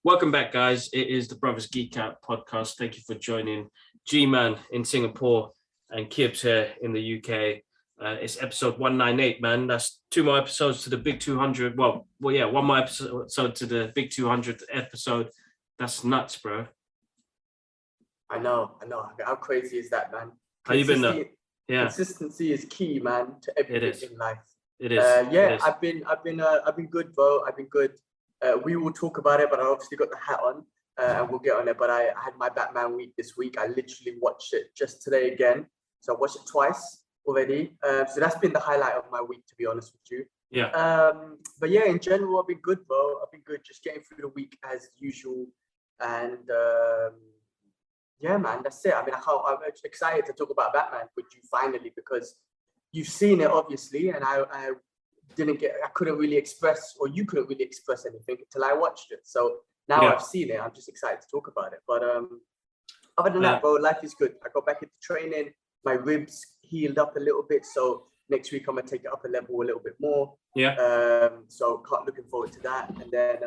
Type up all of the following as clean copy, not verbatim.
Welcome back, guys. It is the Brothers Geek Out podcast. Thank you for joining G-Man in Singapore and Kibbs here in the UK. It's episode 198, man. That's 2 more episodes to the big 200. Well, yeah, 1 more episode to the big 200th episode. That's nuts, bro. I know. How crazy is that, man? How you been, though? Yeah, consistency is key, man, to everything in life. It is. I've been good, bro. I've been good. We will talk about it, but I obviously got the hat on, and we'll get on it. But I had my Batman week this week. I literally watched it just today again, so I watched it twice already. So that's been the highlight of my week, to be honest with you. Yeah. But yeah, in general, I've been good, bro. I've been good, just getting through the week as usual, and yeah, man, that's it. I mean, I'm excited to talk about Batman with you finally, because you've seen it obviously, and I couldn't really express, or you couldn't really express anything until I watched it. So now I've seen it, I'm just excited to talk about it. But other than that, bro, life is good. I got back into training, my ribs healed up a little bit, so next week I'm gonna take it up a level a little bit more. So looking forward to that. And then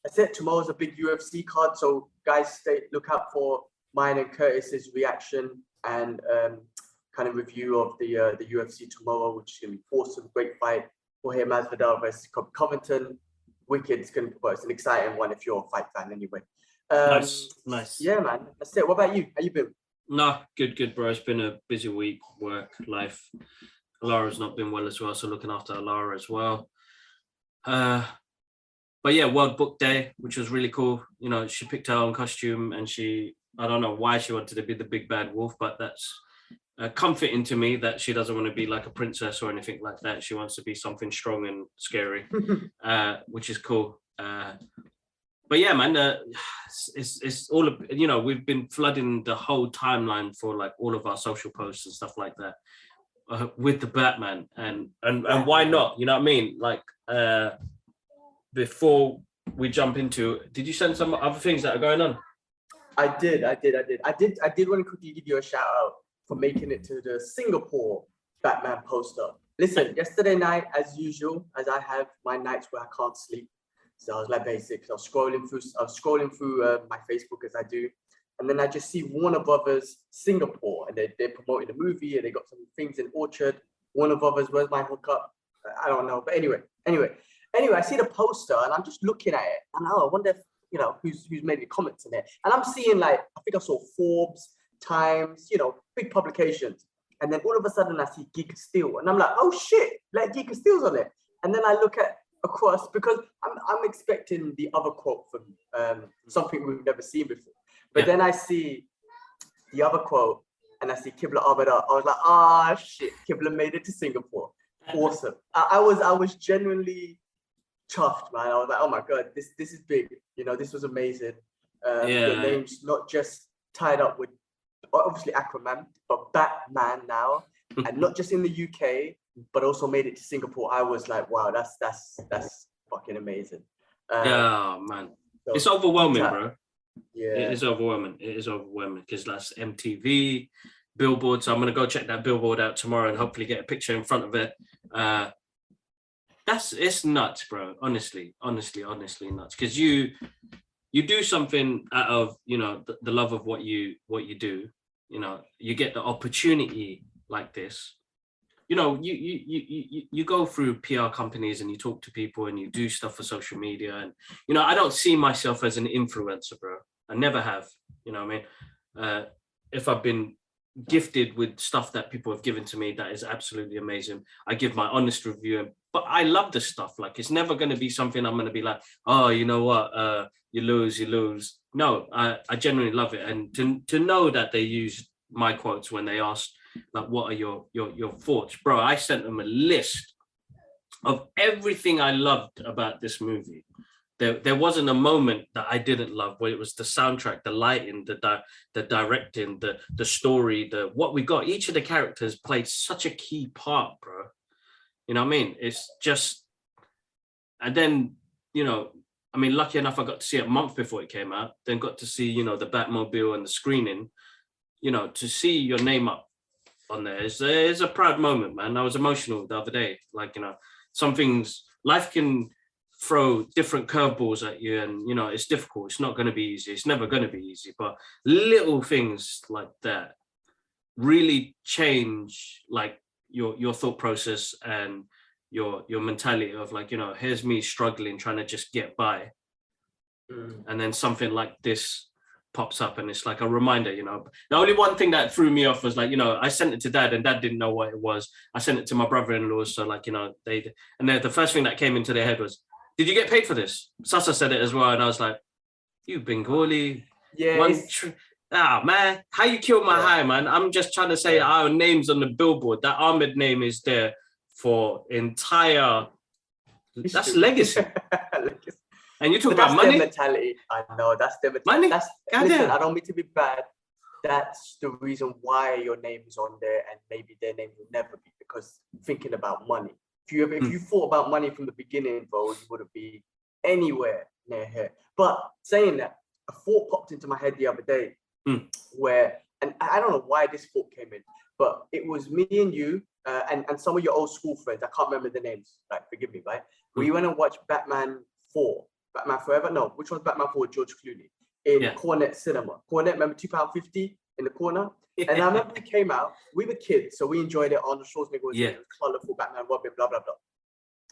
that's it. Tomorrow's a big UFC card, so guys, look out for mine and Curtis's reaction and kind of review of the UFC tomorrow, which is gonna be awesome. Great fight. Jorge Masvidal versus Covington. Wicked. It's an exciting one if you're a fight fan anyway. Nice. Yeah, man. That's it. What about you? How you been? No, good, bro. It's been a busy week, work, life. Alara's not been well as well, so looking after Alara as well. But yeah, World Book Day, which was really cool. You know, she picked her own costume, and I don't know why she wanted to be the big bad wolf, but that's comforting to me that she doesn't want to be like a princess or anything like that. She wants to be something strong and scary, which is cool. But yeah, man, it's all of, you know, we've been flooding the whole timeline for like all of our social posts and stuff like that with the Batman, and why not? You know what I mean? Like before we jump into, did you send some other things that are going on? I did want to quickly give you a shout out for making it to the Singapore Batman poster. Listen, yesterday night, as usual, as I have my nights where I can't sleep, so I was like basics. I was scrolling through my Facebook as I do, and then I just see Warner Brothers Singapore, and they're promoting the movie, and they got some things in Orchard. Warner Brothers, where's my hookup? I don't know, but anyway, I see the poster, and I'm just looking at it, and I wonder if, you know, who's made any comments in it, and I'm seeing, like, I think I saw Forbes, Times, you know, big publications. And then all of a sudden I see Geek of Steel, and I'm like, oh shit, like Geek of Steel's on it. And then I look across, because I'm expecting the other quote from something we've never seen before. But then I see the other quote, and I see Qibla Abada. I was like, shit, Qibla made it to Singapore. Awesome. I was genuinely chuffed, man. I was like, oh my God, this is big. You know, this was amazing. Your name's not just tied up with obviously Aquaman, but Batman now, and not just in the UK, but also made it to Singapore. I was like, wow, that's fucking amazing. Yeah, man, so it's overwhelming, bro. Yeah, it is overwhelming because that's MTV billboard. So I'm gonna go check that billboard out tomorrow and hopefully get a picture in front of it. It's nuts, bro. Honestly nuts, because you do something out of, you know, the love of what you do. You know, you get the opportunity like this. You know, you go through PR companies and you talk to people and you do stuff for social media, and, you know, I don't see myself as an influencer, bro. I never have. You know what I mean? If I've been gifted with stuff that people have given to me, that is absolutely amazing. I give my honest review, but I love this stuff. Like, it's never going to be something I'm going to be like, oh, you know what, you lose. No, I genuinely love it. And to know that they used my quotes when they asked, like, what are your thoughts, bro? I sent them a list of everything I loved about this movie. There wasn't a moment that I didn't love, where it was the soundtrack, the lighting, the directing, the story, what we got. Each of the characters played such a key part, bro. You know what I mean? It's just, and then, you know, I mean, lucky enough, I got to see it a month before it came out, then got to see, you know, the Batmobile and the screening. you know, to see your name up on there is a proud moment, man. I was emotional the other day. Like, you know, some things, life can throw different curveballs at you, and you know, it's difficult. It's not going to be easy. It's never going to be easy. But little things like that really change like your thought process and your mentality of like, you know, here's me struggling, trying to just get by. And then something like this pops up and it's like a reminder, you know. The only one thing that threw me off was like, you know, I sent it to dad and dad didn't know what it was. I sent it to my brother-in-law, so like, you know, the first thing that came into their head was, did you get paid for this? Sasa said it as well, and I was like, you Bengali. Yeah. Man, how you killed my high, man? I'm just trying to say our names on the billboard. That Ahmed name is there for entire. That's legacy. And you talk about money. Their mentality. I know that's their Money. mentality. Listen, I don't mean to be bad. That's the reason why your name is on there, and maybe their name will never be, because thinking about money. If you thought about money from the beginning, bro, you wouldn't be anywhere near here. But saying that, a thought popped into my head the other day, where, and I don't know why this thought came in, but it was me and you and some of your old school friends. I can't remember the names. Like, forgive me, right? We went and watched Batman Forever. No, which one's Batman 4 with George Clooney in Cornet Cinema. Cornet, remember £2.50 in the corner? And I remember we came out, we were kids, so we enjoyed it. Arnold Schwarzenegger was colourful Batman, Robin, blah, blah, blah.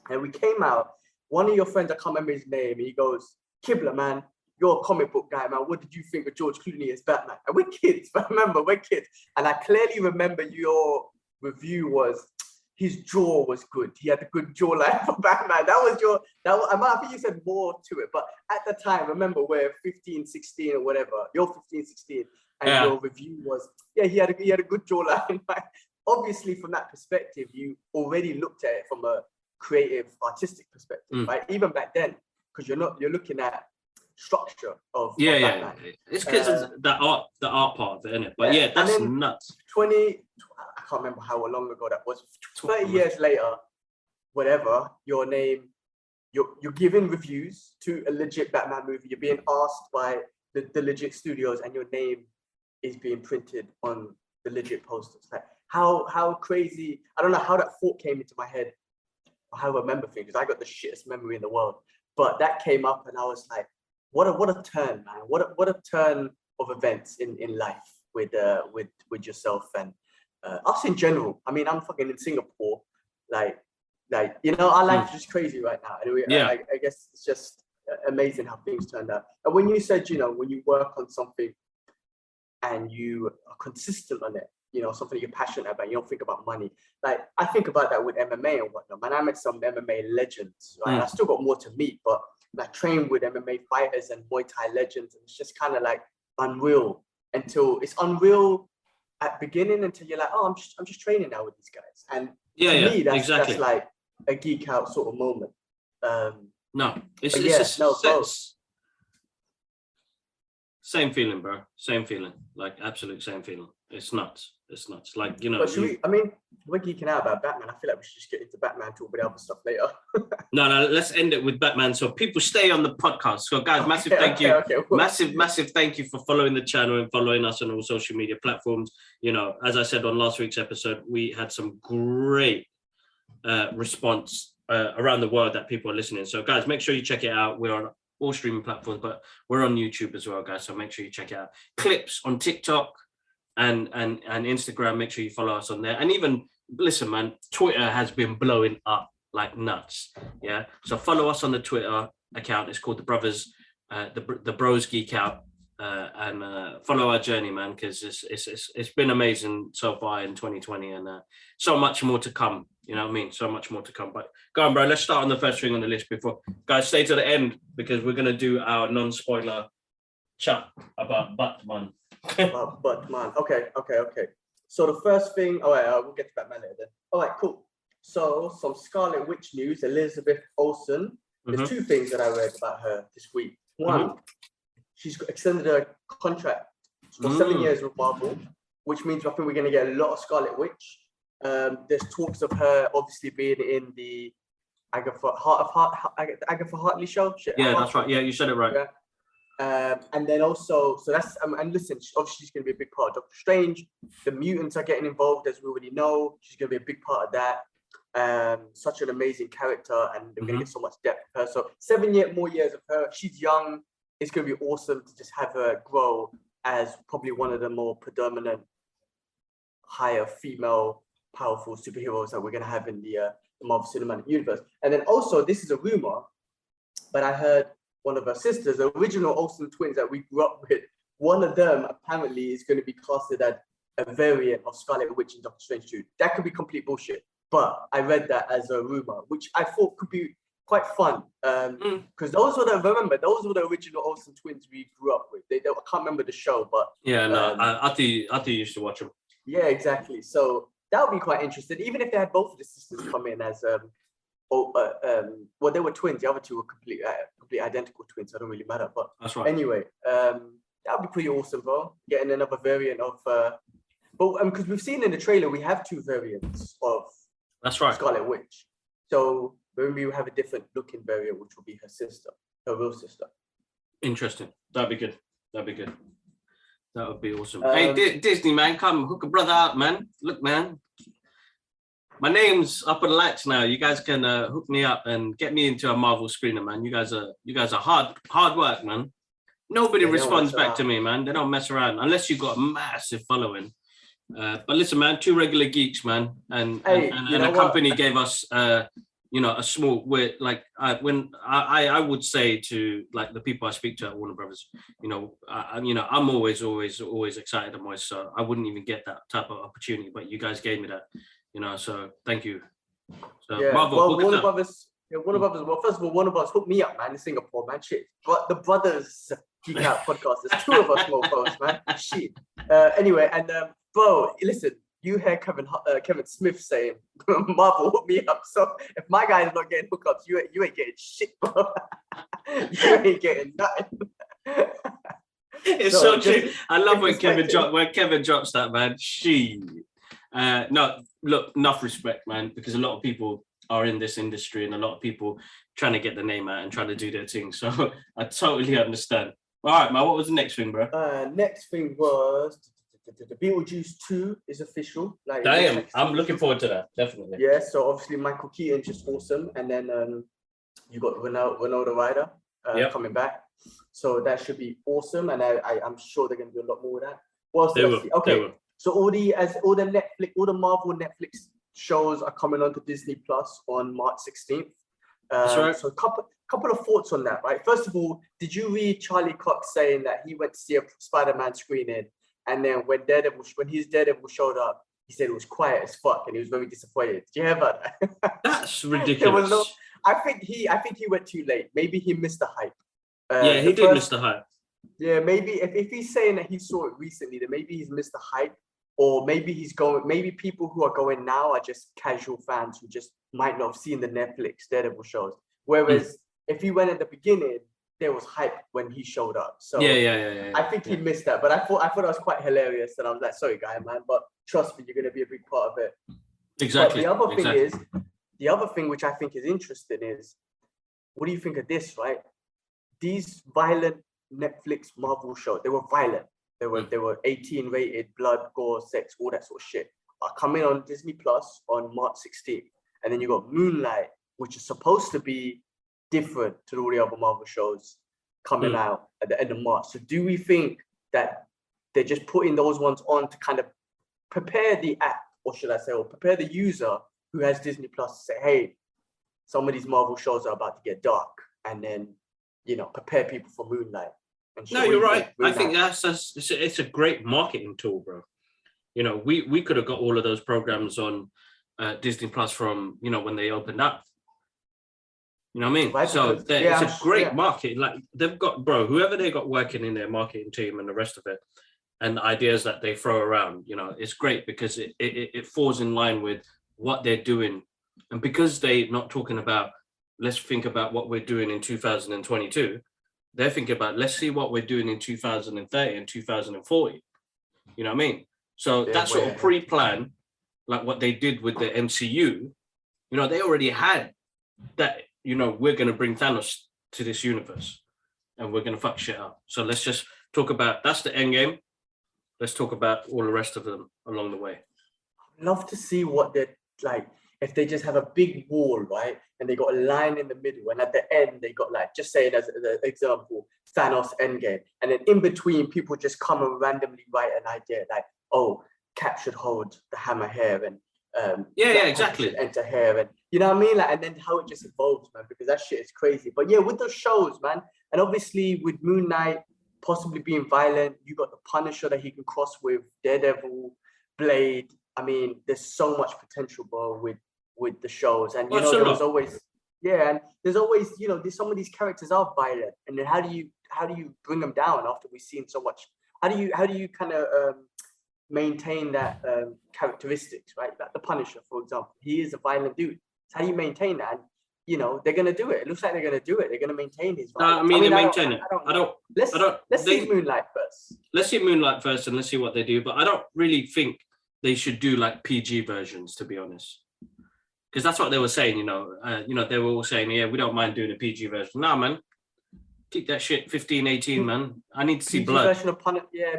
And we came out, one of your friends, I can't remember his name, he goes, Kibla, man, you're a comic book guy, man. What did you think of George Clooney as Batman? And we're kids, but remember, we're kids. And I clearly remember your review was, his jaw was good. He had a good jawline for Batman. I think you said more to it, but at the time, remember, we're 15, 16 or whatever. You're 15, 16. And your review was, he had a good jawline. Obviously, from that perspective, you already looked at it from a creative, artistic perspective, right? Even back then, because you're looking at structure of Batman. It's because of the art part of it, isn't it? But that's nuts. I can't remember how long ago that was. 30 years later, whatever, your name, you're giving reviews to a legit Batman movie. You're being asked by the legit studios, and your name is being printed on the legit posters. Like, how crazy! I don't know how that thought came into my head, or how I remember things, because I got the shittest memory in the world. But that came up, and I was like, what a turn, man! What a turn of events in life with yourself and us in general. I mean, I'm fucking in Singapore, like you know, our life is just crazy right now. Anyway, I guess it's just amazing how things turned out. And when you said, you know, when you work on something and you are consistent on it, you know, something you're passionate about, you don't think about money. Like, I think about that with MMA and whatnot, man. I met some MMA legends, right? I still got more to meet, but I trained with MMA fighters and Muay Thai legends, and it's just kind of like unreal until it's unreal at beginning, until you're like, oh, I'm just training now with these guys. And to me, that's like a geek out sort of moment. Same feeling, bro. Same feeling. Like, absolute same feeling. It's nuts. Like, you know. But we're geeking out about Batman. I feel like we should just get into Batman, talk about other stuff later. No, let's end it with Batman so people stay on the podcast. So, guys, massive thank you. Massive thank you for following the channel and following us on all social media platforms. You know, as I said on last week's episode, we had some great response around the world that people are listening. So, guys, make sure you check it out. We're on all streaming platforms, but we're on YouTube as well, guys. So make sure you check it out. Clips on TikTok and Instagram. Make sure you follow us on there. And even, listen, man, Twitter has been blowing up like nuts. Yeah. So follow us on the Twitter account. It's called the Brothers, the Bros Geek Out, and follow our journey, man, because it's been amazing so far in 2020, and so much more to come. You know what I mean? So much more to come. But go on, bro. Let's start on the first thing on the list before. Guys, stay to the end because we're going to do our non-spoiler chat about Batman. About Batman. Okay. So the first thing... All right, we'll get to Batman later then. All right, cool. So some Scarlet Witch news. Elizabeth Olsen. There's two things that I read about her this week. One, she's extended her contract for 7 years with Marvel, which means I think we're going to get a lot of Scarlet Witch. There's talks of her obviously being in the Agatha Hartley show. That's right. Yeah, you said it right. And then also, so that's and listen, obviously she's going to be a big part of Doctor Strange. The mutants are getting involved, as we already know. She's going to be a big part of that. Such an amazing character, and they're going to get so much depth of her. So 7 more years of her. She's young. It's going to be awesome to just have her grow as probably one of the more predominant, higher female, powerful superheroes that we're going to have in the Marvel Cinematic Universe. And then also, this is a rumor, but I heard one of her sisters, the original Olsen twins that we grew up with, one of them apparently is going to be casted as a variant of Scarlet Witch in Doctor Strange 2. That could be complete bullshit, but I read that as a rumor, which I thought could be quite fun. Because those were the original Olsen twins we grew up with. I can't remember the show, but I think you used to watch them. Yeah, exactly. So that would be quite interesting. Even if they had both of the sisters come in as well, they were twins. The other two were complete identical twins. So it don't really matter. But that's right. Anyway, that would be pretty awesome, bro. Getting another variant of, but because we've seen in the trailer, we have two variants of. That's right. Scarlet Witch. So maybe we have a different looking variant, which will be her sister, her real sister. Interesting. That'd be good. That would be awesome. Hey, Disney, man, come hook a brother up, man. Look, man. My name's up on the lights now. You guys can hook me up and get me into a Marvel screener, man. You guys are hard work, man. Nobody responds back to me, man. They don't mess around unless you've got a massive following. But listen, man, two regular geeks, man, and a company gave us, a small. I would say to like the people I speak to at Warner Brothers, I'm always excited and moist, so I wouldn't even get that type of opportunity, but you guys gave me that. So thank you. So yeah, Marvel, well, Warner Brothers. Well, first of all, Warner Brothers hooked me up, man, in Singapore, man. Shit, but the Brothers Geek Out podcast. There's two of us, mofos, man. Shit. Anyway, and bro, listen, you hear Kevin Smith saying Marvel hooked me up. So if my guy's not getting hookups, you ain't getting shit, bro. You ain't getting nothing. It's so true. I love when Kevin drops that, man. No, look, enough respect, man, because a lot of people are in this industry and a lot of people trying to get the name out and trying to do their thing. So I totally understand. All right, man, what was the next thing, bro? Next thing was the Beetlejuice 2 is official. Like, damn, I'm looking forward to that, definitely. Yeah, so obviously Michael Keaton just awesome. And then you got Winona Ryder coming back. So that should be awesome. And I'm sure they're going to do a lot more with that. What else did I see? Okay. So all the Marvel Netflix shows are coming onto Disney Plus on March 16th. That's right. So a couple of thoughts on that, right? First of all, did you read Charlie Cox saying that he went to see a Spider-Man screening, and then when his Daredevil showed up, he said it was quiet as fuck and he was very disappointed. Did you hear about that? That's ridiculous. I think he went too late. Maybe he missed the hype. Yeah, he did miss the hype. Yeah, maybe if he's saying that he saw it recently, then maybe he's missed the hype. Or maybe maybe people who are going now are just casual fans who just might not have seen the Netflix Daredevil shows. Whereas if he went at the beginning, there was hype when he showed up. So yeah. I think he missed that. But I thought it was quite hilarious. And I was like, sorry, guy, man, but trust me, you're going to be a big part of it. Exactly. But the other thing which I think is interesting is, what do you think of this, right? These violent Netflix Marvel shows, they were violent. They were 18 rated, blood, gore, sex, all that sort of shit, are coming on Disney Plus on March 16th. And then you got Moonlight, which is supposed to be different to all the other Marvel shows coming out at the end of March. So do we think that they're just putting those ones on to kind of prepare the app, or should I say, or prepare the user who has Disney Plus to say, hey, some of these Marvel shows are about to get dark, and then, prepare people for Moonlight? No, you're right. I think it's a great marketing tool, bro. We could have got all of those programs on Disney Plus from, when they opened up. You know what I mean? Right, so it's a great market. Like they've got, bro, whoever they got working in their marketing team and the rest of it, and the ideas that they throw around, it's great because it falls in line with what they're doing. And because they're not talking about, let's think about what we're doing in 2022. They're thinking about, let's see what we're doing in 2030 and 2040. You know what I mean? So that sort of pre-plan, like what they did with the MCU, they already had that, we're going to bring Thanos to this universe. and we're gonna fuck shit up. So let's just talk about that's the end game. Let's talk about all the rest of them along the way. I'd love to see what they're like. If they just have a big wall, right, and they got a line in the middle, and at the end they got like, just saying as an example, Thanos Endgame, and then in between people just come and randomly write an idea like, oh, Cap should hold the hammer here, and exactly. Enter here, and you know what I mean, like, and then how it just evolves, man, because that shit is crazy. But yeah, with those shows, man, and obviously with Moon Knight possibly being violent, you got the Punisher that he can cross with Daredevil, Blade. I mean, there's so much potential, bro, with the shows, and you know, there was always, and there's always, you know, some of these characters are violent, and then how do you bring them down after we've seen so much? How do you kind of maintain that characteristics, right? Like the Punisher, for example, he is a violent dude. So how do you maintain that? And, you know, they're gonna do it. It looks like they're gonna do it. They're gonna maintain his violence. They maintain it. Let's see Moonlight first. Let's see Moonlight first, and let's see what they do. But I don't really think they should do like PG versions, to be honest, because that's what they were saying. You know, they were all saying, yeah, we don't mind doing a PG version. Nah, man, keep that shit 15, 18, man. I need to see PG blood.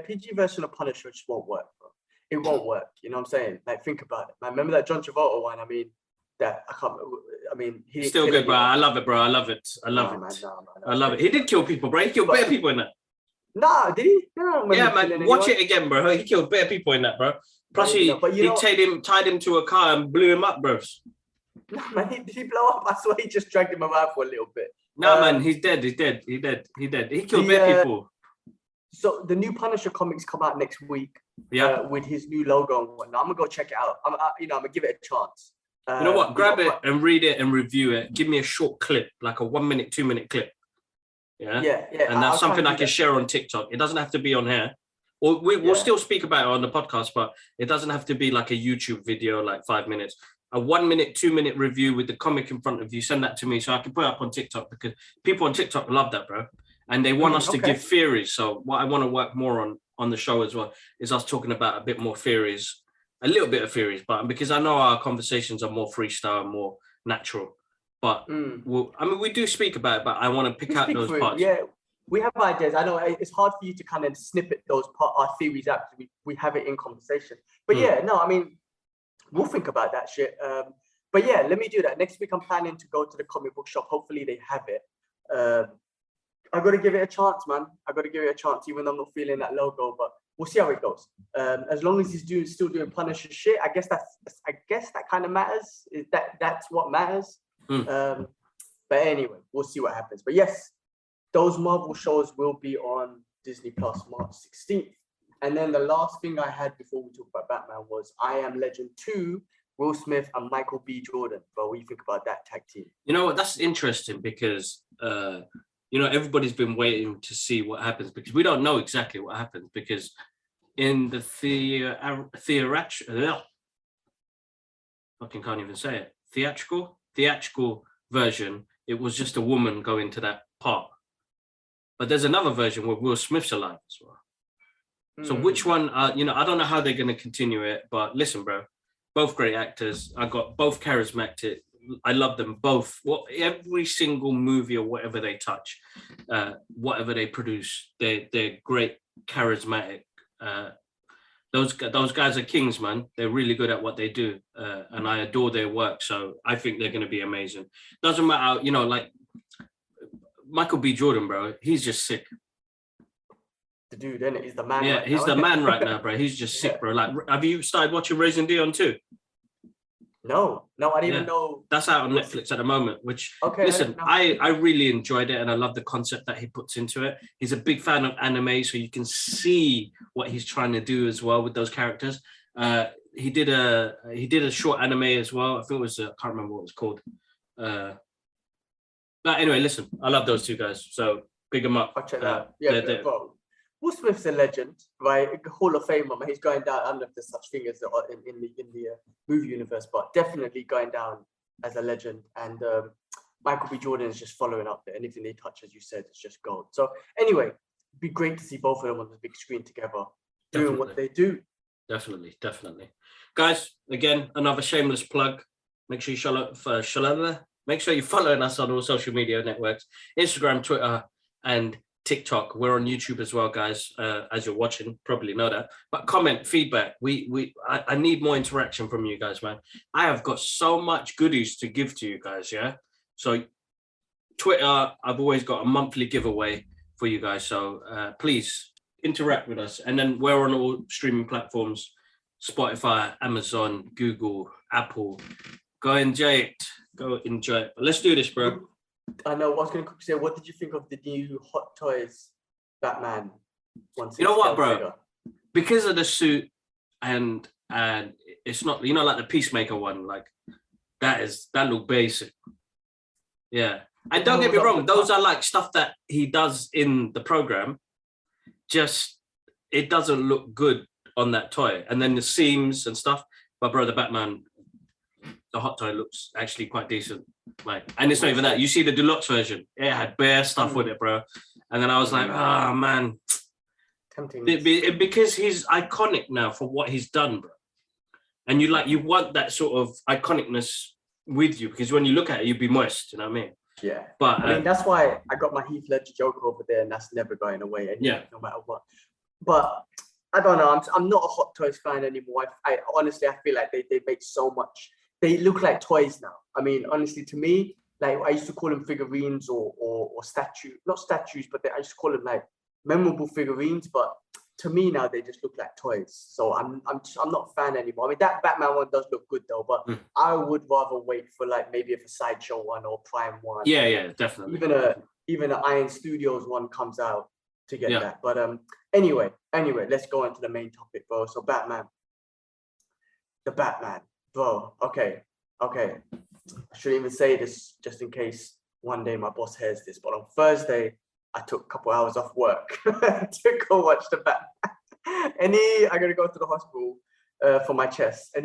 PG version of Punisher just won't work, bro. It won't work. You know what I'm saying? Like, think about it, man. Remember that John Travolta one? I mean, he's still good, bro. I love it, bro. I love it. I love it. He did kill people, bro. He killed bare people in that. Nah, did he? Yeah, man. Watch it again, bro. He killed bare people in that, bro. Plus, he tied him to a car and blew him up, bro. No, man, did he blow up? I swear he just dragged him around for a little bit. No, man, he's dead. He killed bare people. So the new Punisher comics come out next week. Yeah. With his new logo and whatnot. I'm gonna go check it out. I'm gonna give it a chance. You know what? Grab it and read it and review it. Give me a short clip, like a 1 minute, 2 minute clip. Yeah. And that's something I can share on TikTok. It doesn't have to be on here. Or we'll still speak about it on the podcast, but it doesn't have to be like a YouTube video, like 5 minutes. A 1 minute, 2 minute review with the comic in front of you. Send that to me so I can put it up on TikTok, because people on TikTok love that, bro. And they want us to give theories. So what I want to work more on the show as well is us talking about a bit more theories, a little bit of theories, but because I know our conversations are more freestyle, more natural. But we do speak about it, but I want to pick out those parts. Yeah, we have ideas. I know it's hard for you to kind of snippet our theories out because we have it in conversation. But we'll think about that shit. But yeah, let me do that. Next week, I'm planning to go to the comic book shop. Hopefully they have it. I got to give it a chance, man. I got to give it a chance, even though I'm not feeling that logo, but we'll see how it goes. As long as he's still doing Punisher shit, I guess that kind of matters. That's what matters. But anyway, we'll see what happens. But yes, those Marvel shows will be on Disney Plus March 16th. And then the last thing I had before we talk about Batman was I Am Legend 2, Will Smith and Michael B. Jordan. But what do you think about that tag team? You know what? That's interesting because everybody's been waiting to see what happens, because we don't know exactly what happens, because in the theatrical version, it was just a woman going to that part. But there's another version where Will Smith's alive as well. So which one, I don't know how they're going to continue it, but listen, bro, both great actors. I got both charismatic. I love them both. Every single movie or whatever they touch, whatever they produce, they're great, charismatic. Those guys are kings, man. They're really good at what they do, and I adore their work. So I think they're going to be amazing. Doesn't matter, like Michael B. Jordan, bro. He's just sick. The dude, isn't it? He's the man. Yeah, right he's now. the man right now, bro. He's just sick, bro. Like, have you started watching Raising Dion too? No, I didn't even know. That's out on Netflix at the moment, which, listen, I really enjoyed it, and I love the concept that he puts into it. He's a big fan of anime, so you can see what he's trying to do as well with those characters. He did a short anime as well. I think it was, I can't remember what it was called. But anyway, listen, I love those two guys, so big them up. I'll check that out. Bro, Will Smith's a legend, right? Hall of Famer. He's going down. I don't know if there's such thing as in the movie universe, but definitely going down as a legend. And Michael B. Jordan is just following up there. Anything they touch, as you said, is just gold. So anyway, it'd be great to see both of them on the big screen together, doing what they do. Definitely. Guys, again, another shameless plug. Make sure you make sure you're following us on all social media networks, Instagram, Twitter, and TikTok. We're on YouTube as well, guys. As you're watching, probably know that. But comment, feedback. I need more interaction from you guys, man. I have got so much goodies to give to you guys. Yeah. So Twitter, I've always got a monthly giveaway for you guys. So please interact with us. And then we're on all streaming platforms: Spotify, Amazon, Google, Apple. Go enjoy it. Go enjoy it. But let's do this, bro. I know. I was going to say, what did you think of the new Hot Toys Batman? You know what, bro? Figure? Because of the suit and it's not, you know, like the Peacemaker one, like that look basic. Yeah. And don't get me wrong, those are like stuff that he does in the program. Just it doesn't look good on that toy. And then the seams and stuff. But bro, the Batman, the Hot Toy looks actually quite decent. Like, and it's not even that. You see the deluxe version, it had bare stuff with it, bro. And then I was like, oh man, tempting. Because he's iconic now for what he's done, bro. And you want that sort of iconicness with you, because when you look at it, you'd be moist. You know what I mean? Yeah. But I mean, that's why I got my Heath Ledger Joker over there, and that's never going away. Anyway, no matter what. But I don't know. I'm not a Hot Toys fan anymore. I honestly, I feel like they make so much. They look like toys now. I mean, honestly, to me, like I used to call them figurines or not statues, but I used to call them like memorable figurines. But to me now, they just look like toys. So I'm not a fan anymore. I mean, that Batman one does look good though, but I would rather wait for like maybe if a Sideshow one or Prime one. Yeah, definitely. Even an Iron Studios one comes out to get that. But anyway, let's go on to the main topic, bro. So the Batman. Bro, okay. I shouldn't even say this just in case one day my boss hears this, but on Thursday, I took a couple hours off work to go watch the Batman. I'm going to go to the hospital for my chest. Hey,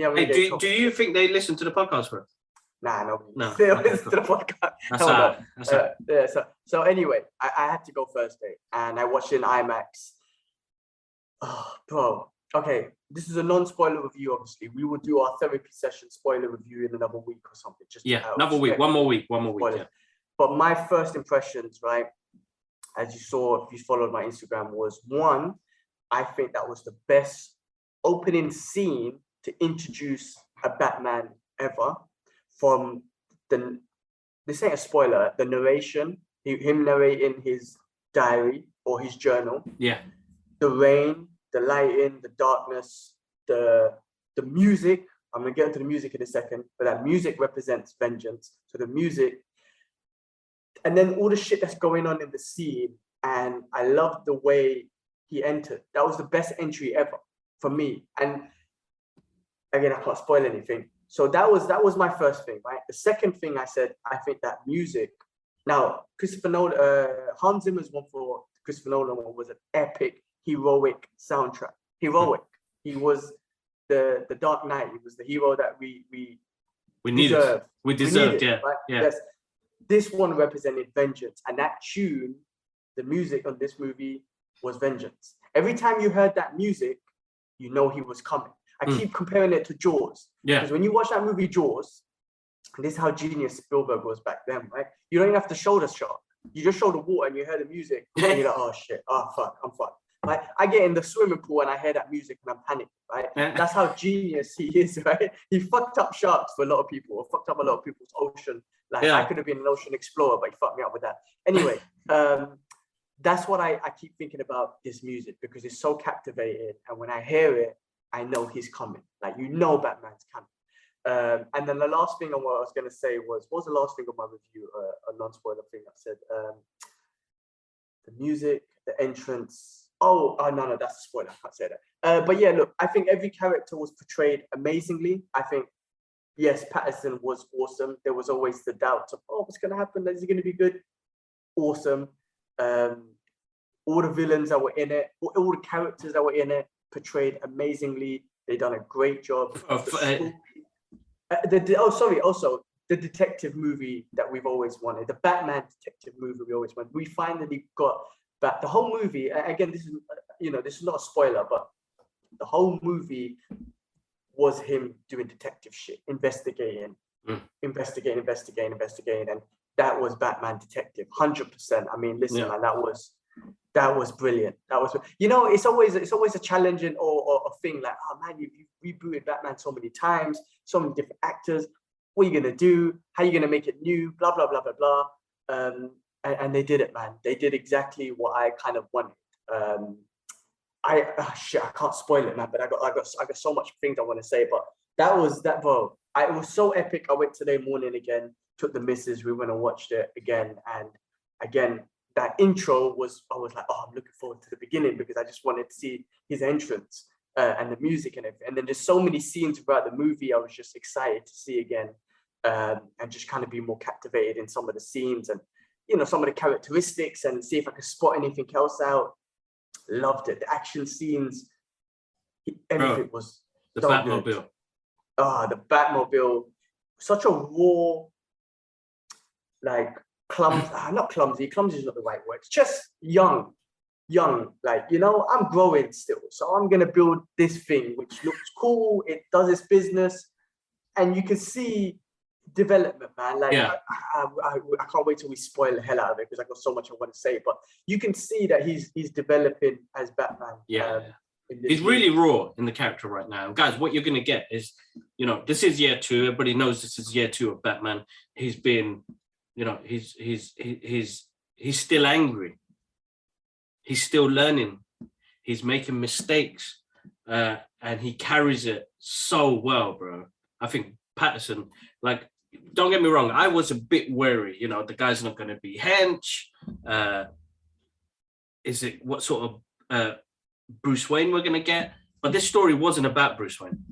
do you think they listen to the podcast, bro? Nah, no. They don't listen to the podcast. That's so anyway, I had to go Thursday and I watched it in IMAX. Oh, bro. Okay, this is a non-spoiler review, obviously. We will do our therapy session spoiler review in another week or something. Another week. One more week. Yeah. But my first impressions, right, as you saw, if you followed my Instagram, was one, I think that was the best opening scene to introduce a Batman ever. From this ain't a spoiler, the narration, him narrating his diary or his journal. Yeah. The rain, the lighting, the darkness, the music. I'm gonna get into the music in a second, but that music represents vengeance. So the music, and then all the shit that's going on in the scene. And I love the way he entered. That was the best entry ever for me. And again, I can't spoil anything. So that was my first thing, right? The second thing I said, I think that music. Now, Christopher Nolan, Hans Zimmer's one for Christopher Nolan one was an epic, heroic soundtrack. Heroic. He was the Dark Knight. He was the hero that we needed. We deserved, yeah. Right? Yeah. Yes. This one represented vengeance, and that tune, the music on this movie was vengeance. Every time you heard that music, you know he was coming. I keep comparing it to Jaws. Yeah. Because when you watch that movie Jaws, and this is how genius Spielberg was back then, right? You don't even have to show the shark. You just show the water and you hear the music, and you're like, oh shit, oh fuck, I'm fucked. Like I get in the swimming pool and I hear that music and I'm panicked, right? That's how genius he is, right? He fucked up sharks for a lot of people, or fucked up a lot of people's ocean. Like I could have been an ocean explorer, but he fucked me up with that. Anyway, that's what I keep thinking about this music, because it's so captivating. And when I hear it, I know he's coming. Like, you know, Batman's coming. And then the last thing on what I was going to say was, what was the last thing on my review? A non-spoiler thing I said. The music, the entrance. No, that's a spoiler. I can't say that. But yeah, look, I think every character was portrayed amazingly. I think, yes, Pattinson was awesome. There was always the doubt of, what's going to happen? Is he going to be good? Awesome. All the villains that were in it, all the characters that were in it, portrayed amazingly. They done a great job. Also the detective movie that we've always wanted, the Batman detective movie we always wanted. We finally got that. The whole movie, again, this is not a spoiler, but the whole movie was him doing detective shit, investigating, and that was Batman detective, 100%. I mean, listen, man, that was That was brilliant. That was, it's always a challenging or a thing like, oh man, you rebooted Batman so many times, so many different actors. What are you gonna do? How are you gonna make it new? Blah blah blah blah blah. And they did it, man. They did exactly what I kind of wanted. I can't spoil it, man. But I got so much things I want to say. But that was that, bro. It was so epic. I went today morning again, took the missus. We went and watched it again, and again, that intro was, I was like, oh, I'm looking forward to the beginning because I just wanted to see his entrance and the music and everything. And then there's so many scenes throughout the movie I was just excited to see again, and just kind of be more captivated in some of the scenes and, some of the characteristics and see if I could spot anything else out. Loved it. The action scenes, everything was the so Batmobile. Good. The Batmobile, such a raw, like, not clumsy is not the right word, it's just young, like, I'm growing still, so I'm gonna build this thing which looks cool, it does its business, and you can see development, man. Like, yeah. I can't wait till we spoil the hell out of it because I've got so much I want to say, but you can see that he's developing as Batman. He's really raw in the character right now. And guys, what you're going to get is, this is year 2. Everybody knows this is year 2 of Batman. He's been, he's still angry. He's still learning. He's making mistakes, and he carries it so well, bro. I think Pattinson, like, don't get me wrong, I was a bit wary. The guy's not going to be hench. Is it what sort of Bruce Wayne we're going to get? But this story wasn't about Bruce Wayne.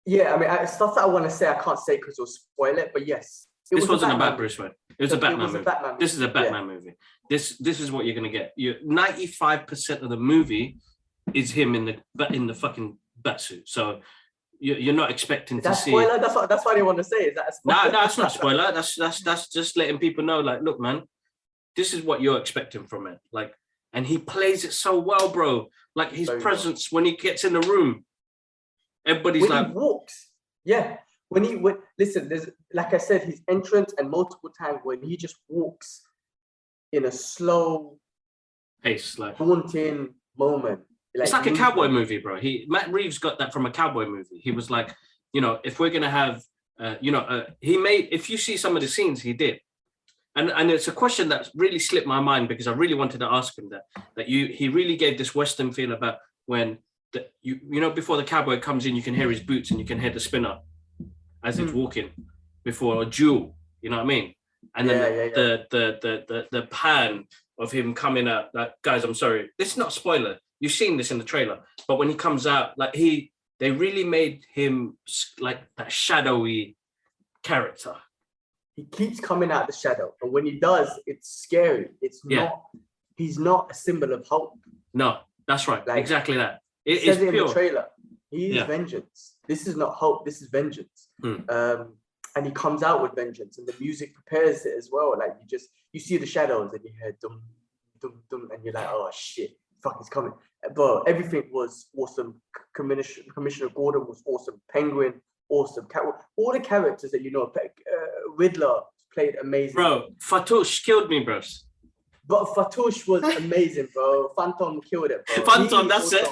Yeah, I mean, stuff that I want to say, I can't say because it'll spoil it, but yes. This wasn't about Bruce Wayne. It was a Batman movie. This is a Batman Yeah. movie. This is what you're going to get. 95% of the movie is him in the fucking Batsuit. So you're not expecting to see. Spoiler? That's what I want to say. Is that a spoiler? No, it's not a spoiler. That's just letting people know, like, look, man, this is what you're expecting from it. Like, and he plays it so well, bro. Like, his presence when he gets in the room, everybody's when like, he walks. Yeah. Listen, there's, like I said, his entrance and multiple times when he just walks in a slow pace, like haunting moment. It's like a cowboy movie, bro. Matt Reeves got that from a cowboy movie. He was like, if we're gonna have, if you see some of the scenes he did, and it's a question that really slipped my mind because I really wanted to ask him that he really gave this Western feel about when before the cowboy comes in, you can hear his boots and you can hear the spinner as he's walking before a duel. You know what I mean? And then the pan of him coming out. Like, guys, I'm sorry, this is not a spoiler. You've seen this in the trailer, but when he comes out, like they really made him like that shadowy character. He keeps coming out the shadow, and when he does, it's scary. He's not a symbol of hope. No, that's right. Like, exactly that. It says it in the trailer. He is vengeance. This is not hope. This is vengeance. And he comes out with vengeance, and the music prepares it as well. Like, you see the shadows, and you hear dum dum dum, and you're like, oh shit, fuck, it's coming. But everything was awesome. Commissioner Gordon was awesome. Penguin, awesome. All the characters that Riddler played amazing. Bro, Fatouche killed me, bros. But Fatouche was amazing, bro. Phantom killed it, bro. Phantom, that's it.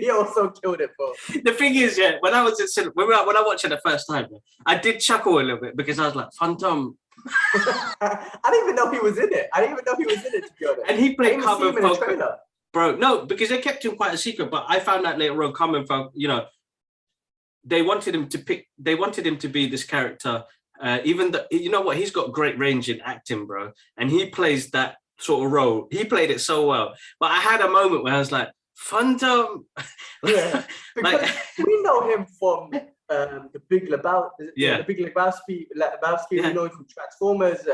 He also killed it, bro. The thing is, when I was in cinema, when I watched it the first time, I did chuckle a little bit because I was like, Phantom. I didn't even know he was in it. To be honest. And he played Carmen Falcon. Bro, no, because they kept him quite a secret. But I found out later on, Carmen Falcon, they wanted him to be this character. Even though, you know what, he's got great range in acting, bro, and he plays that sort of role. He played it so well. But I had a moment where I was like, Phantom. Yeah, because we know him from the Big Lebowski. The Big Lebowski. Yeah. We know him from Transformers.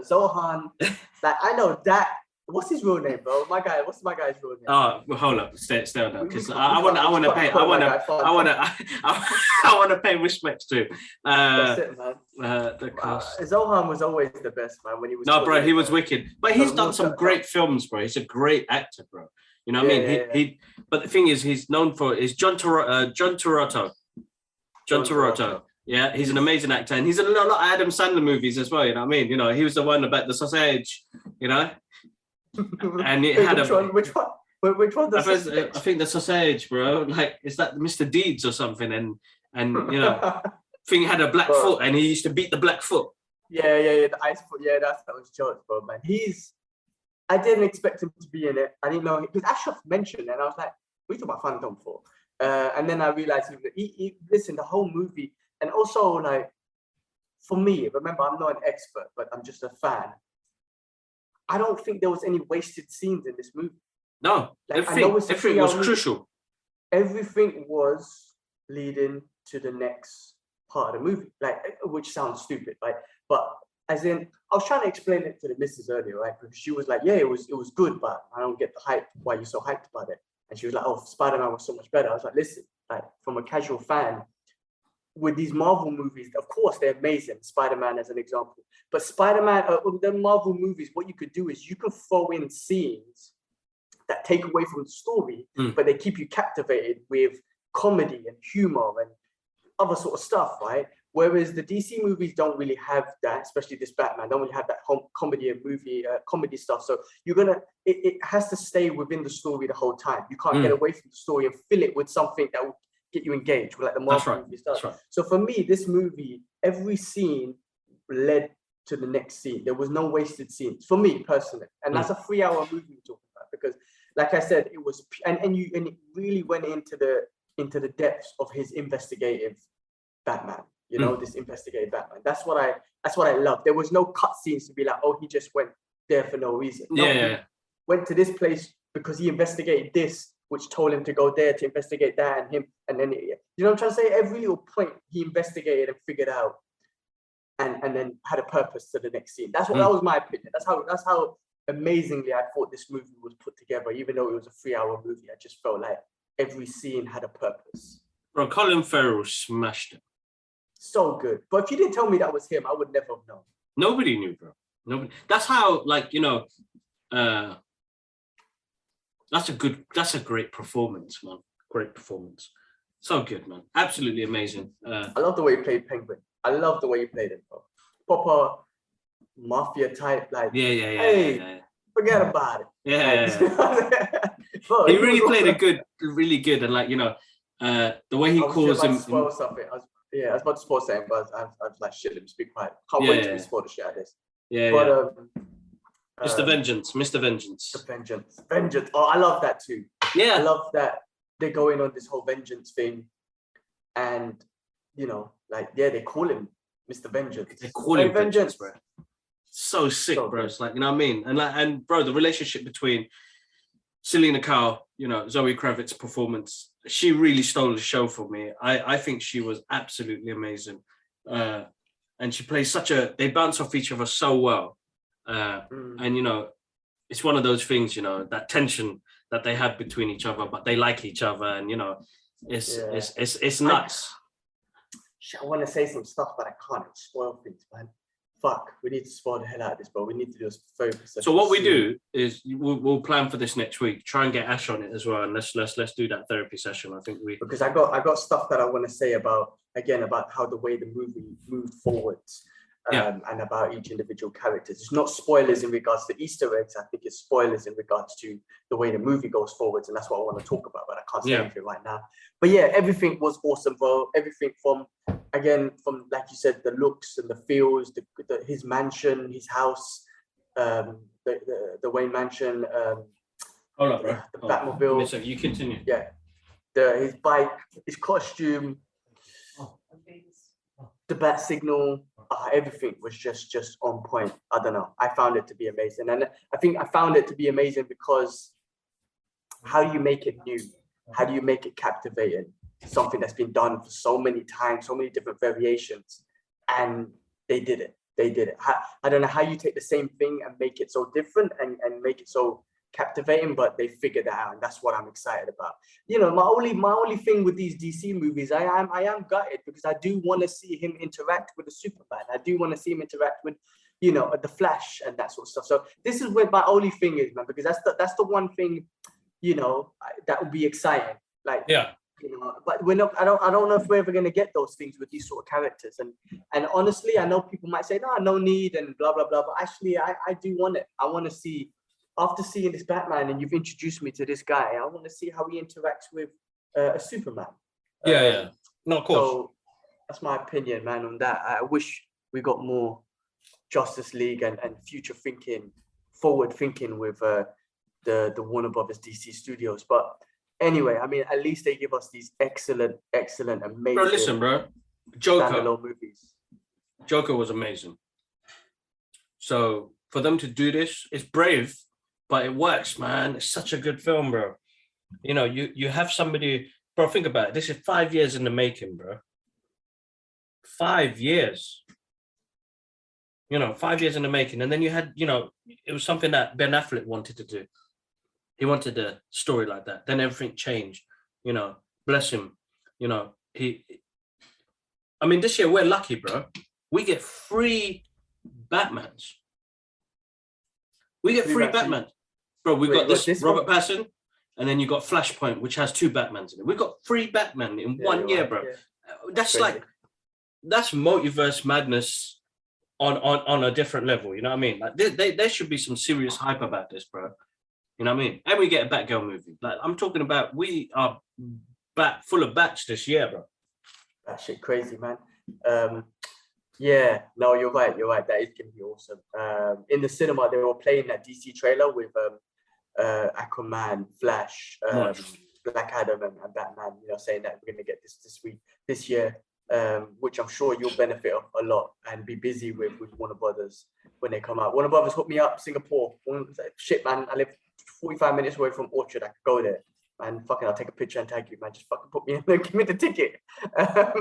Zohan. Like, I know that. What's his real name, bro? What's my guy's real name? Oh, well, hold up, stay on that, because I want to pay respects to. That's it, man. The cast. Zohan was always the best, man. When he was. No, bro, he was wicked. But he's done some great films, bro. He's a great actor, bro. You know what I mean? He. But the thing is, he's known for John Turturro. Yeah, he's an amazing actor, and he's in a lot of Adam Sandler movies as well. You know what I mean? You know, he was the one about the sausage. You know, and it had which one? Which one? I think the sausage, bro. Like, is that Mr. Deeds or something? And you know, I think he had a black foot, and he used to beat the black foot. Yeah. The ice foot. Yeah, that was jokes, bro, man. I didn't expect him to be in it. I didn't know because Ashraf mentioned it, and I was like, "We talking about Phantom 4?" And then I realized he listened the whole movie, and also like for me, remember I'm not an expert, but I'm just a fan. I don't think there was any wasted scenes in this movie. No, like, everything was crucial. Everything was leading to the next part of the movie, like, which sounds stupid, right? But as in, I was trying to explain it to the missus earlier, right? Because she was like, "Yeah, it was good, but I don't get the hype. Why you're so hyped about it?" And she was like, "Oh, Spider-Man was so much better." I was like, "Listen, like from a casual fan, with these Marvel movies, of course they're amazing. Spider-Man as an example, but Spider-Man, the Marvel movies, what you could do is you could throw in scenes that take away from the story, but they keep you captivated with comedy and humor and other sort of stuff, right? Whereas the DC movies don't really have that, especially this Batman, don't really have that comedy and comedy stuff. So it has to stay within the story the whole time. You can't get away from the story and fill it with something that will get you engaged, like the Marvel movies does. Right. So for me, this movie, every scene led to the next scene. There was no wasted scenes for me personally, and that's a 3-hour movie we're talking about because, like I said, it was and it really went into the depths of his investigative Batman. You know, this investigative Batman. That's what I love. There was no cutscenes to be like, oh, he just went there for no reason. No, he went to this place because he investigated this, which told him to go there to investigate that and him. And then, you know what I'm trying to say? Every little point he investigated and figured out and then had a purpose to the next scene. That was my opinion. That's how amazingly I thought this movie was put together. Even though it was a 3-hour movie, I just felt like every scene had a purpose. Bro, Colin Farrell smashed it. So good. But if you didn't tell me that was him, I would never have known. Nobody knew, bro. Nobody. That's how, like, you know, that's a great performance, man. Great performance. So good, man. Absolutely amazing. I love the way he played Penguin. I love the way he played it, bro. Proper mafia type, like, hey, forget about it. Bro, he really played it really good. And, like, you know, the way he calls him. I was about to spoil something, but I was like, shit, let me speak quiet. Can't wait to spoil the shit out of this. Mr. Vengeance. The Vengeance. Oh, I love that too. Yeah. I love that they're going on this whole vengeance thing. And, you know, like, they call him Mr. Vengeance. They call him Vengeance, bro. So sick, bro. It's like, you know what I mean? And bro, the relationship between Selena Kyle, you know, Zoe Kravitz's performance, she really stole the show for me. I think she was absolutely amazing. And she plays they bounce off each other so well. And, you know, it's one of those things, you know, that tension that they have between each other, but they like each other. And, you know, it's nuts. I want to say some stuff, but I can't spoil things, man. Fuck, we need to spoil the hell out of this, but we need to just focus. So what we do is we'll plan for this next week. Try and get Ash on it as well, and let's do that therapy session. I think because I got stuff that I want to say about how the way the movie moved forwards, and about each individual character. It's not spoilers in regards to Easter eggs. I think it's spoilers in regards to the way the movie goes forwards, and that's what I want to talk about. But I can't say anything right now. But yeah, everything was awesome, bro. Everything from like you said, the looks and the feels, his mansion, his house, the Wayne Mansion. Hold up, bro. The Batmobile. So you continue. Yeah, his bike, his costume, the bat signal. Everything was just on point. I don't know. I found it to be amazing, and I think I found it to be amazing because how do you make it new? How do you make it captivating? Something that's been done for so many times, so many different variations, and they did it. I don't know how you take the same thing and make it so different and make it so captivating, but they figured that out, and that's what I'm excited about. You know, my only thing with these DC movies, I am gutted because I do want to see him interact with the Superman. I do want to see him interact with, you know, the Flash and that sort of stuff. So this is where my only thing is, man, because that's the one thing, you know, that would be exciting. Like, You know, but we're not. I don't know if we're ever gonna get those things with these sort of characters. And honestly, I know people might say, no need and blah blah blah. But actually, I do want it. I want to see, after seeing this Batman, and you've introduced me to this guy. I want to see how he interacts with a Superman. Yeah. No, of course. So that's my opinion, man, on that. I wish we got more Justice League and future thinking, forward thinking with the Warner Brothers DC studios. But anyway, I mean, at least they give us these excellent, amazing. Bro, listen, bro. Joker standalone movies. Joker was amazing. So for them to do this, it's brave, but it works, man. It's such a good film, bro. You know, you have somebody, bro. Think about it. This is 5 years in the making, bro. 5 years. You know, 5 years in the making, and then you had, you know, it was something that Ben Affleck wanted to do. He wanted a story like that. Then everything changed. You know, bless him. You know, I mean, this year we're lucky, bro. We get 3 Batmans. We get 3 Batmans. Bro, we've got this Robert Pattinson, and then you got Flashpoint, which has 2 Batmans in it. We've got 3 Batman in 1 year, bro. Yeah. That's crazy. Like, that's multiverse madness on a different level. You know what I mean? Like, there should be some serious hype about this, bro. You know what I mean? And we get a Batgirl movie. Like, I'm talking about, we are full of bats this year, bro. That shit crazy, man. Yeah, no, you're right. That is gonna be awesome. In the cinema, they were playing that DC trailer with Aquaman, Flash, Black Adam, and Batman. You know, saying that we're gonna get this year, which I'm sure you'll benefit a lot and be busy with Warner Brothers when they come out. Warner Brothers hooked me up, Singapore. Shit, man, I live 45 minutes away from Orchard. I could go there. Man, fucking, I'll take a picture and tag you, man. Just fucking put me in there, give me the ticket. Bro,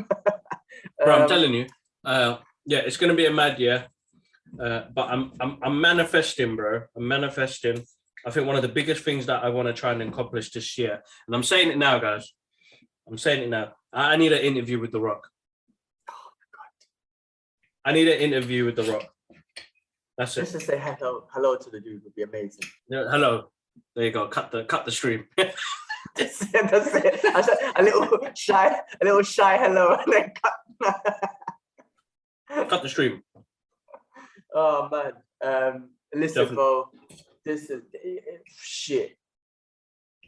I'm telling you, yeah, it's gonna be a mad year. But I'm manifesting, bro. I'm manifesting. I think one of the biggest things that I want to try and accomplish this year, and I'm saying it now, guys. I'm saying it now. I need an interview with The Rock. Oh my God. I need an interview with The Rock. That's it. Just to say hello to the dude would be amazing. Yeah, hello. There you go. Cut the stream. That's it. I said a little shy hello, and then cut the stream. Oh man. Listen, definitely. Bro. This is shit.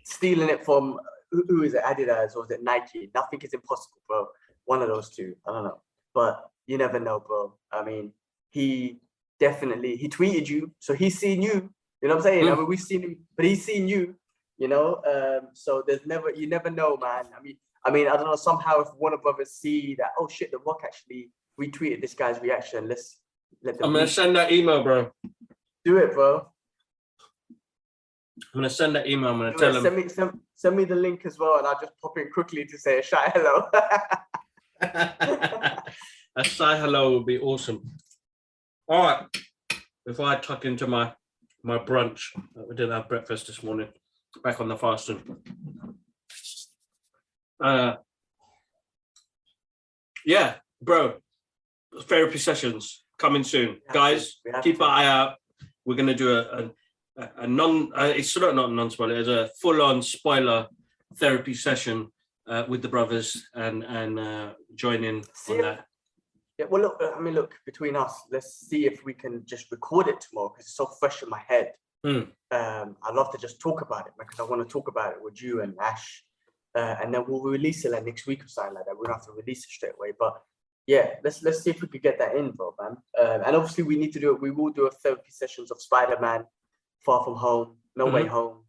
Stealing it from who is it? Adidas or is it Nike? Nothing is impossible, bro. One of those two. I don't know, but you never know, bro. I mean, he tweeted you, so he's seen you. You know what I'm saying? I mean, we've seen him, but he's seen you. You know, so you never know, man. I mean, I don't know. Somehow, if Warner Brothers see that, oh shit, The Rock actually retweeted this guy's reaction. Let's let them. I'm gonna send that email, bro. Do it, bro. I'm gonna send that email. I'm gonna tell him. Send me the link as well, and I'll just pop in quickly to say a shy hello. A shy hello would be awesome. All right. Before I tuck into my brunch, we didn't have breakfast this morning. Back on the fasting. Yeah, bro. Therapy sessions coming soon, guys. Keep an eye out. We're gonna do a non. It's not non-spoiler. It's a full-on spoiler therapy session with the brothers and join in on that. Yeah, well, look. Between us, let's see if we can just record it tomorrow because it's so fresh in my head. I'd love to just talk about it because I want to talk about it with you and Ash, and then we'll release it like next week or something like that. We don't have to release it straight away, but yeah, let's see if we could get that in, bro, man. And obviously we need to do it. We will do a therapy sessions of Spider-Man, Far From Home, No Way Home,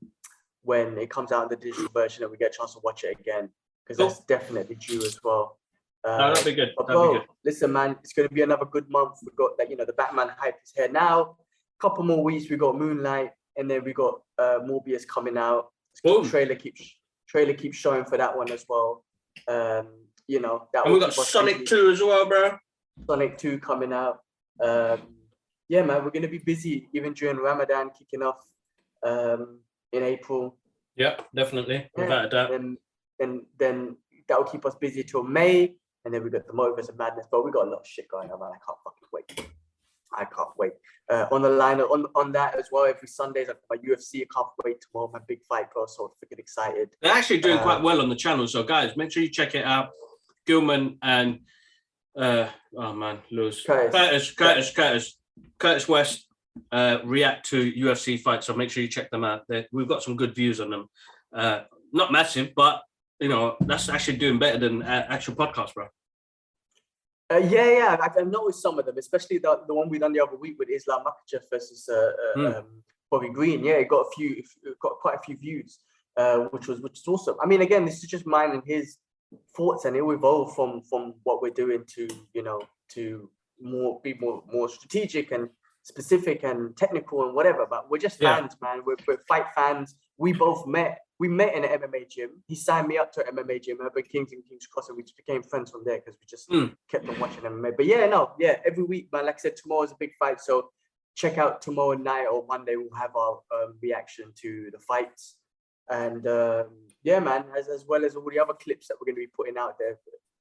when it comes out in the digital version and we get a chance to watch it again because that's definitely due as well. That'd be good. Bro, listen, man, it's going to be another good month. We've got that, the Batman hype is here now. Couple more weeks, we got Moonlight, and then we got Morbius coming out. Trailer keeps showing for that one as well. That. And we got Sonic 2 as well, bro. Sonic 2 coming out. Yeah, man, we're gonna be busy even during Ramadan kicking off in April. Yeah, definitely, without a doubt. And then that will keep us busy till May, and then we got the Multiverse of Madness. But we got a lot of shit going on, man. I can't fucking wait. I can't wait. On the line, on that as well, every Sundays I've got my UFC. I can't wait tomorrow. My big fight, bro. So freaking excited. They're actually doing quite well on the channel. So guys, make sure you check it out. Gilman and Lewis. Curtis West react to UFC fights. So make sure you check them out. We've got some good views on them. Not massive, but you know, that's actually doing better than actual podcast, bro. Yeah. I've noticed some of them, especially the one we done the other week with Islam Makhachev versus Bobby Green. Yeah, it got quite a few views, which was awesome. I mean, again, this is just mine and his thoughts, and it will evolve from what we're doing to, you know, to be more strategic and specific and technical and whatever. But we're just fans, man. We're fight fans. We both met. We met in an MMA gym. He signed me up to an MMA gym, Urban Kings and Kings Cross, and we just became friends from there because we just kept on watching MMA. But every week, man. Like I said, tomorrow's a big fight, so check out tomorrow night or Monday. We'll have our reaction to the fights, and man, as well as all the other clips that we're going to be putting out there,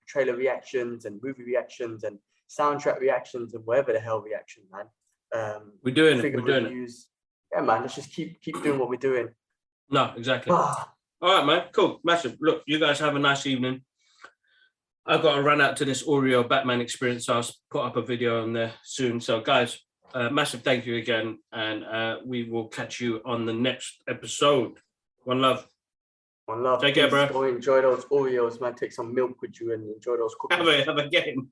trailer reactions and movie reactions and soundtrack reactions and whatever the hell reaction, man. We're doing it. Yeah, man. Let's just keep doing what we're doing. No, exactly. All right, man. Cool. Massive. Look, you guys have a nice evening. I've got to run out to this Oreo Batman experience, so I'll put up a video on there soon. So, guys, massive thank you again, and we will catch you on the next episode. One love. One love. Take care, bro. Go enjoy those Oreos, man. Take some milk with you and enjoy those cookies. Have a game.